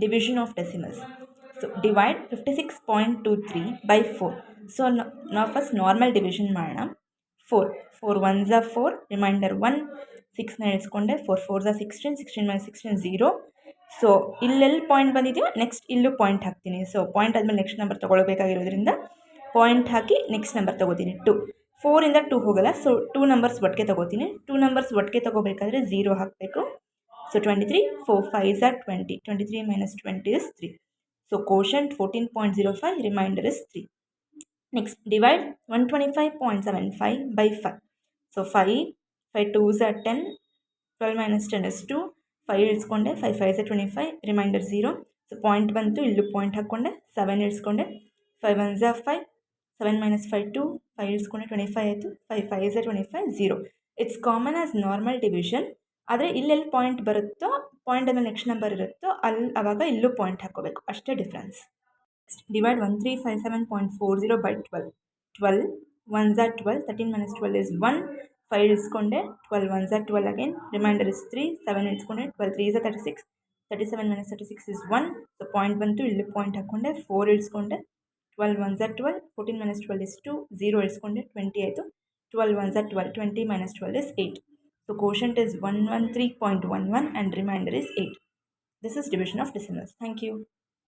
division of decimals. So divide 56.23 by 4. So now first normal division ಮಾಡೋಣ. 4 ones are 4, remainder 1, 6ನ ಇಳಿಸ್ಕೊಂಡೆ, 4 4s are 16, 16 minus 16 0. So ಇಲ್ಲೆಲ್ಲಿ point ಬಂದಿದೆಯೋ next ಇಲ್ಲೂ point ಹಾಕ್ತೀನಿ. ಸೊ ಪಾಯಿಂಟ್ ಆದಮೇಲೆ ನೆಕ್ಸ್ಟ್ ನಂಬರ್ ತೊಗೊಳ್ಬೇಕಾಗಿರೋದ್ರಿಂದ ಪಾಯಿಂಟ್ ಹಾಕಿ ನೆಕ್ಸ್ಟ್ ನಂಬರ್ ತೊಗೋತೀನಿ 2. 4ಇಂದ 2 ಹೋಗಲ್ಲ, ಸೊ 2 ನಂಬರ್ಸ್ ಒಟ್ಟಿಗೆ ತೊಗೋತೀನಿ. 2 ನಂಬರ್ಸ್ ಒಟ್ಟಿಗೆ ತೊಗೋಬೇಕಾದ್ರೆ 0 ಹಾಕಬೇಕು. So 23, 4 5s are 20, 23 minus 20 is 3. So quotient 14.05, remainder is 3. Next, divide 125.75 by 5. So 5 2s are 10, 12 minus 10 is 2. 5 ಇಳಿಸ್ಕೊಂಡೆ, 5 5s are 25, reminder 0. So point ಬಂತು, ಇಲ್ಲೂ ಪಾಯಿಂಟ್ ಹಾಕ್ಕೊಂಡೆ, 7 ಇಳಿಸ್ಕೊಂಡೆ, 5 1s are 5, 7 minus 5 2, 5 ಇಳಿಸ್ಕೊಂಡೆ 25 ಆಯಿತು, 5 5s are 25 0. It's common as normal division. ಆದರೆ ಇಲ್ಲೆಲ್ಲಿ point ಬರುತ್ತೋ, ಪಾಯಿಂಟ್ ಆದಮೇಲೆ ನೆಕ್ಸ್ಟ್ ನಂಬರ್ ಇರುತ್ತೋ ಅಲ್ಲಿ ಆವಾಗ ಇಲ್ಲೂ ಪಾಯಿಂಟ್ ಹಾಕ್ಕೋಬೇಕು, ಅಷ್ಟೇ difference. Divide 1357.40 by 12. 12 1s are 12, 13 minus 12 is 1. 5 ಇಳಿಸ್ಕೊಂಡೆ, 12 1s are 12 again, reminder is 3. 7 ಇಳಿಸ್ಕೊಂಡೆ, 12 3s are 36, 37 minus 36 is 1. So point ಬಂತು, ಇಲ್ಲಿ ಪಾಯಿಂಟ್ ಹಾಕ್ಕೊಂಡೆ, 4 ಇಳಿಸ್ಕೊಂಡೆ, 12 1s are 12, 14 minus 12 is 2, 0 ಇಳಿಸ್ಕೊಂಡೆ, 20 ಆಯಿತು, 12 1s are 12, 20 minus 12 is 8. So quotient is 113.11 and remainder is 8. This is division of decimals. Thank you.